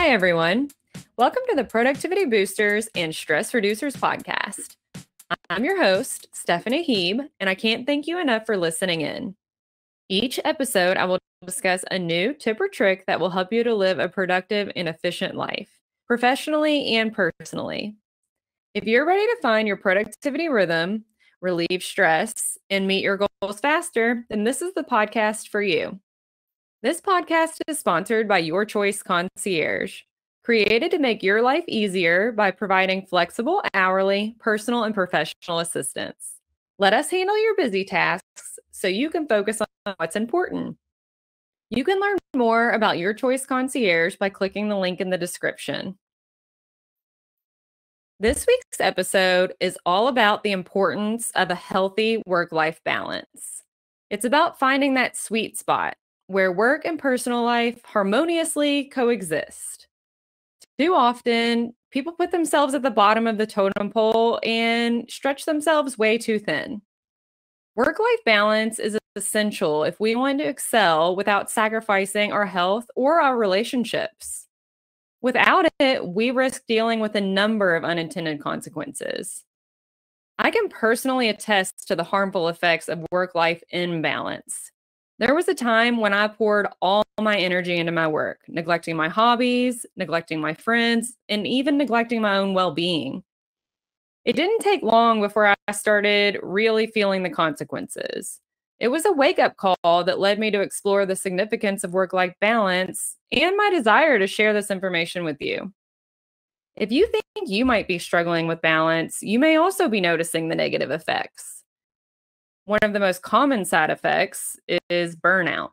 Hi, everyone. Welcome to the Productivity Boosters and Stress Reducers podcast. I'm your host, Stephanie Heeb, and I can't thank you enough for listening in. Each episode, I will discuss a new tip or trick that will help you to live a productive and efficient life, professionally and personally. If you're ready to find your productivity rhythm, relieve stress, and meet your goals faster, then this is the podcast for you. This podcast is sponsored by Your Choice Concierge, created to make your life easier by providing flexible, hourly, personal, and professional assistance. Let us handle your busy tasks so you can focus on what's important. You can learn more about Your Choice Concierge by clicking the link in the description. This week's episode is all about the importance of a healthy work-life balance. It's about finding that sweet spot where work and personal life harmoniously coexist. Too often, people put themselves at the bottom of the totem pole and stretch themselves way too thin. Work-life balance is essential if we want to excel without sacrificing our health or our relationships. Without it, we risk dealing with a number of unintended consequences. I can personally attest to the harmful effects of work-life imbalance. There was a time when I poured all my energy into my work, neglecting my hobbies, neglecting my friends, and even neglecting my own well-being. It didn't take long before I started really feeling the consequences. It was a wake-up call that led me to explore the significance of work-life balance and my desire to share this information with you. If you think you might be struggling with balance, you may also be noticing the negative effects. One of the most common side effects is burnout.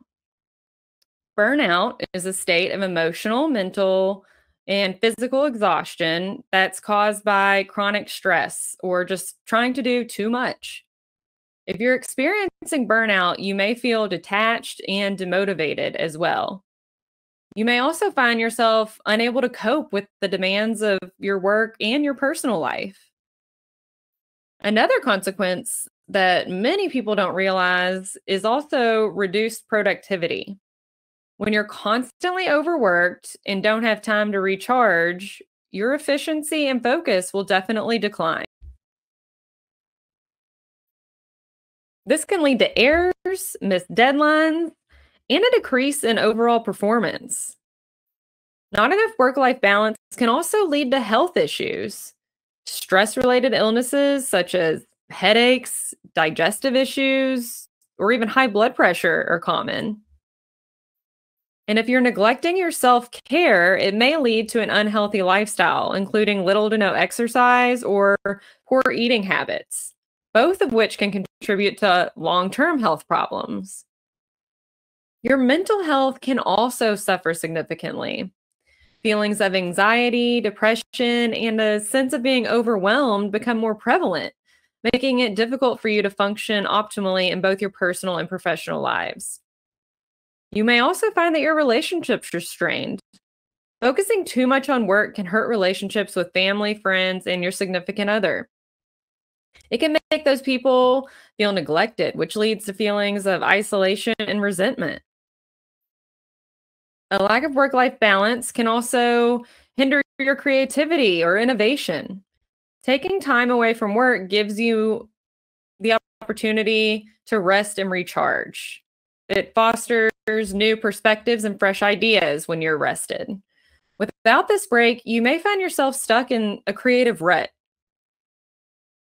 Burnout is a state of emotional, mental, and physical exhaustion that's caused by chronic stress or just trying to do too much. If you're experiencing burnout, you may feel detached and demotivated as well. You may also find yourself unable to cope with the demands of your work and your personal life. Another consequence that many people don't realize is also reduced productivity. When you're constantly overworked and don't have time to recharge, your efficiency and focus will definitely decline. This can lead to errors, missed deadlines, and a decrease in overall performance. Not enough work-life balance can also lead to health issues. Stress-related illnesses such as headaches, digestive issues, or even high blood pressure are common. And if you're neglecting your self-care, it may lead to an unhealthy lifestyle, including little to no exercise or poor eating habits, both of which can contribute to long-term health problems. Your mental health can also suffer significantly. Feelings of anxiety, depression, and a sense of being overwhelmed become more prevalent, making it difficult for you to function optimally in both your personal and professional lives. You may also find that your relationships are strained. Focusing too much on work can hurt relationships with family, friends, and your significant other. It can make those people feel neglected, which leads to feelings of isolation and resentment. A lack of work-life balance can also hinder your creativity or innovation. Taking time away from work gives you the opportunity to rest and recharge. It fosters new perspectives and fresh ideas when you're rested. Without this break, you may find yourself stuck in a creative rut.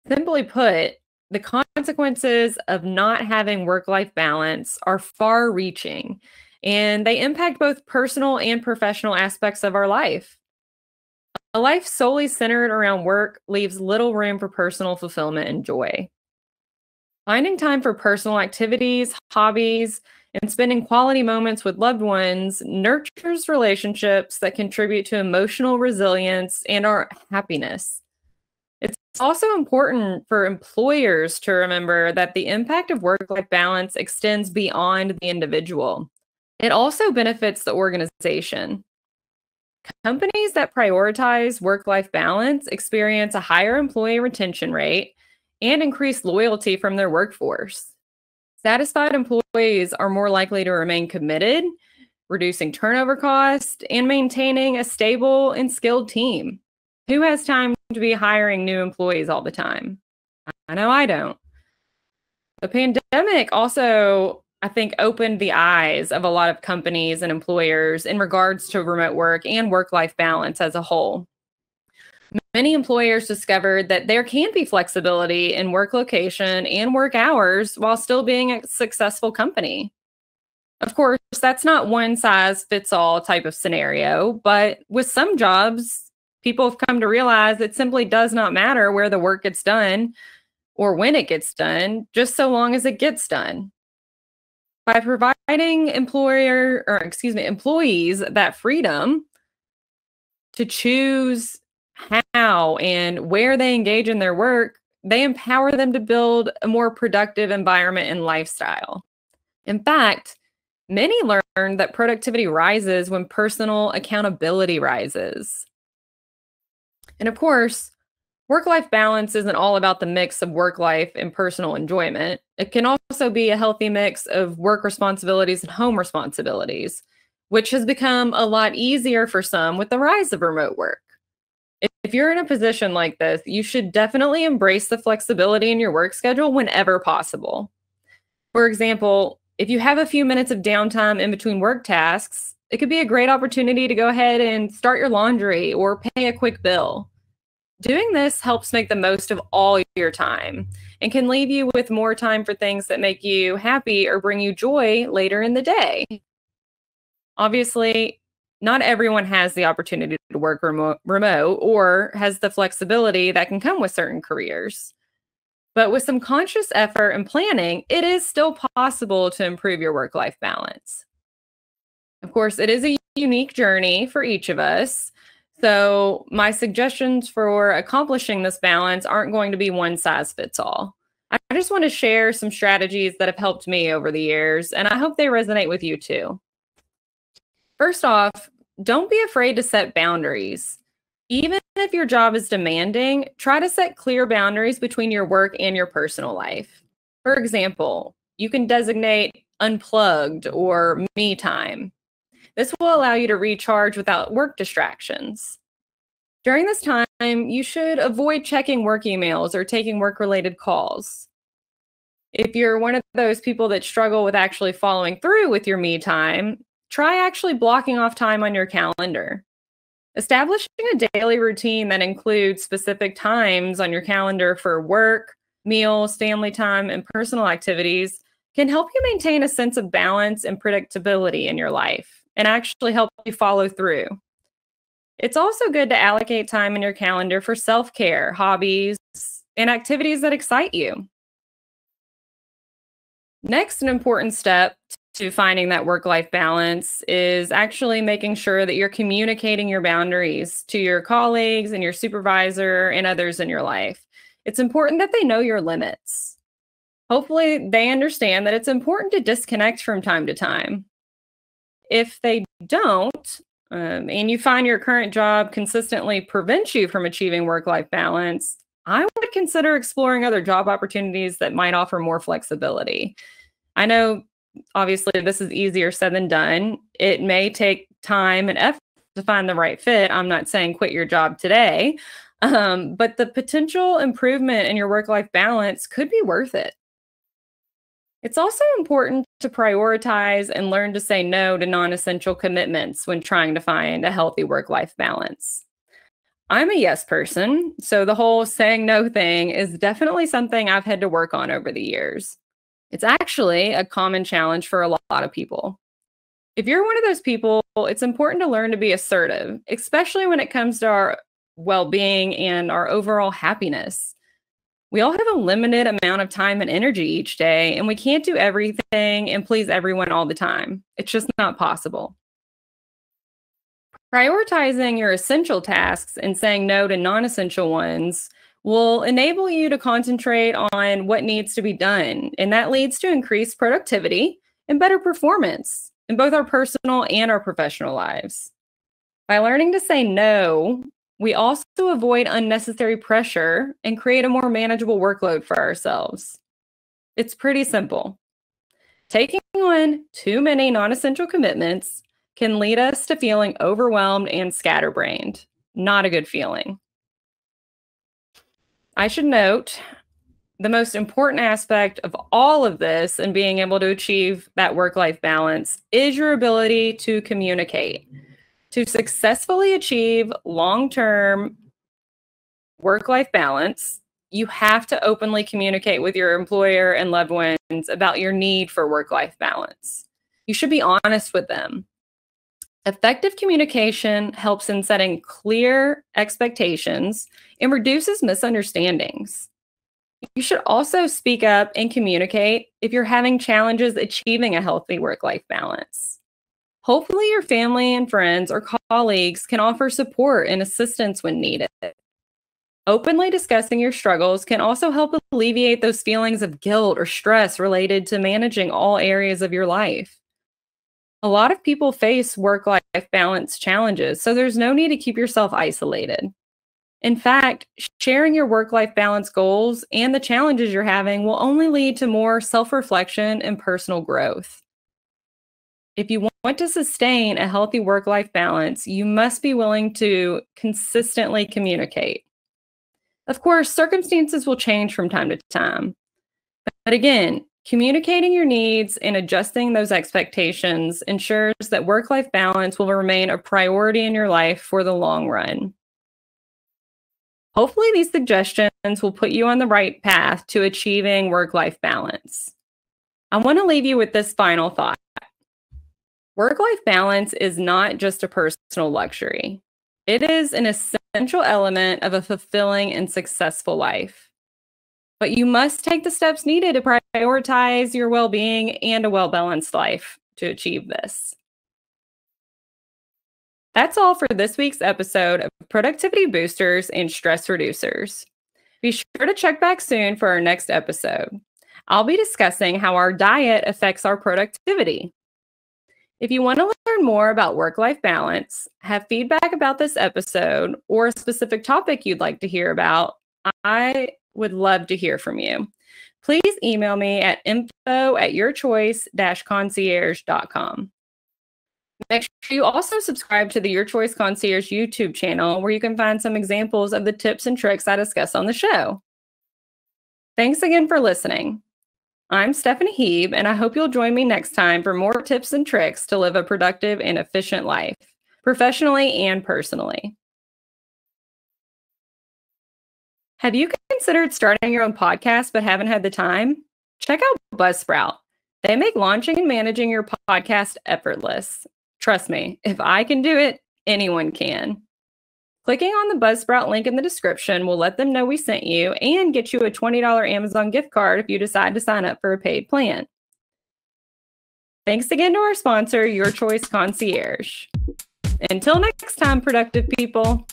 Simply put, the consequences of not having work-life balance are far-reaching, and they impact both personal and professional aspects of our life. A life solely centered around work leaves little room for personal fulfillment and joy. Finding time for personal activities, hobbies, and spending quality moments with loved ones nurtures relationships that contribute to emotional resilience and our happiness. It's also important for employers to remember that the impact of work-life balance extends beyond the individual. It also benefits the organization. Companies that prioritize work-life balance experience a higher employee retention rate and increased loyalty from their workforce. Satisfied employees are more likely to remain committed, reducing turnover costs, and maintaining a stable and skilled team. Who has time to be hiring new employees all the time? I know I don't. The pandemic also, I think, opened the eyes of a lot of companies and employers in regards to remote work and work-life balance as a whole. Many employers discovered that there can be flexibility in work location and work hours while still being a successful company. Of course, that's not one size fits all type of scenario, but with some jobs, people have come to realize it simply does not matter where the work gets done or when it gets done, just so long as it gets done. By providing employees that freedom to choose how and where they engage in their work, they empower them to build a more productive environment and lifestyle. In fact, many learn that productivity rises when personal accountability rises. And of course, work-life balance isn't all about the mix of work life and personal enjoyment. It can also be a healthy mix of work responsibilities and home responsibilities, which has become a lot easier for some with the rise of remote work. If you're in a position like this, you should definitely embrace the flexibility in your work schedule whenever possible. For example, if you have a few minutes of downtime in between work tasks, it could be a great opportunity to go ahead and start your laundry or pay a quick bill. Doing this helps make the most of all your time and can leave you with more time for things that make you happy or bring you joy later in the day. Obviously, not everyone has the opportunity to work remote or has the flexibility that can come with certain careers. But with some conscious effort and planning, it is still possible to improve your work-life balance. Of course, it is a unique journey for each of us. So my suggestions for accomplishing this balance aren't going to be one size fits all. I just want to share some strategies that have helped me over the years, and I hope they resonate with you too. First off, don't be afraid to set boundaries. Even if your job is demanding, try to set clear boundaries between your work and your personal life. For example, you can designate unplugged or me time. This will allow you to recharge without work distractions. During this time, you should avoid checking work emails or taking work-related calls. If you're one of those people that struggle with actually following through with your me time, try actually blocking off time on your calendar. Establishing a daily routine that includes specific times on your calendar for work, meals, family time, and personal activities can help you maintain a sense of balance and predictability in your life and actually help you follow through. It's also good to allocate time in your calendar for self-care, hobbies, and activities that excite you. Next, an important step to finding that work-life balance is actually making sure that you're communicating your boundaries to your colleagues and your supervisor and others in your life. It's important that they know your limits. Hopefully, they understand that it's important to disconnect from time to time. If they don't, and you find your current job consistently prevents you from achieving work-life balance, I would consider exploring other job opportunities that might offer more flexibility. I know, obviously, this is easier said than done. It may take time and effort to find the right fit. I'm not saying quit your job today, but the potential improvement in your work-life balance could be worth it. It's also important to prioritize and learn to say no to non-essential commitments when trying to find a healthy work-life balance. I'm a yes person, so the whole saying no thing is definitely something I've had to work on over the years. It's actually a common challenge for a lot of people. If you're one of those people, it's important to learn to be assertive, especially when it comes to our well-being and our overall happiness. We all have a limited amount of time and energy each day, and we can't do everything and please everyone all the time. It's just not possible. Prioritizing your essential tasks and saying no to non-essential ones will enable you to concentrate on what needs to be done, and that leads to increased productivity and better performance in both our personal and our professional lives. By learning to say no, we also avoid unnecessary pressure and create a more manageable workload for ourselves. It's pretty simple. Taking on too many non-essential commitments can lead us to feeling overwhelmed and scatterbrained. Not a good feeling. I should note the most important aspect of all of this and being able to achieve that work-life balance is your ability to communicate. To successfully achieve long-term work-life balance, you have to openly communicate with your employer and loved ones about your need for work-life balance. You should be honest with them. Effective communication helps in setting clear expectations and reduces misunderstandings. You should also speak up and communicate if you're having challenges achieving a healthy work-life balance. Hopefully, your family and friends or colleagues can offer support and assistance when needed. Openly discussing your struggles can also help alleviate those feelings of guilt or stress related to managing all areas of your life. A lot of people face work-life balance challenges, so there's no need to keep yourself isolated. In fact, sharing your work-life balance goals and the challenges you're having will only lead to more self-reflection and personal growth. If you want to sustain a healthy work-life balance, you must be willing to consistently communicate. Of course, circumstances will change from time to time. But again, communicating your needs and adjusting those expectations ensures that work-life balance will remain a priority in your life for the long run. Hopefully, these suggestions will put you on the right path to achieving work-life balance. I want to leave you with this final thought. Work-life balance is not just a personal luxury. It is an essential element of a fulfilling and successful life. But you must take the steps needed to prioritize your well-being and a well-balanced life to achieve this. That's all for this week's episode of Productivity Boosters and Stress Reducers. Be sure to check back soon for our next episode. I'll be discussing how our diet affects our productivity. If you want to learn more about work-life balance, have feedback about this episode, or a specific topic you'd like to hear about, I would love to hear from you. Please email me at info@yourchoice-concierge.com. Make sure you also subscribe to the Your Choice Concierge YouTube channel, where you can find some examples of the tips and tricks I discuss on the show. Thanks again for listening. I'm Stephanie Heeb, and I hope you'll join me next time for more tips and tricks to live a productive and efficient life, professionally and personally. Have you considered starting your own podcast but haven't had the time? Check out Buzzsprout. They make launching and managing your podcast effortless. Trust me, if I can do it, anyone can. Clicking on the Buzzsprout link in the description will let them know we sent you and get you a $20 Amazon gift card if you decide to sign up for a paid plan. Thanks again to our sponsor, Your Choice Concierge. Until next time, productive people.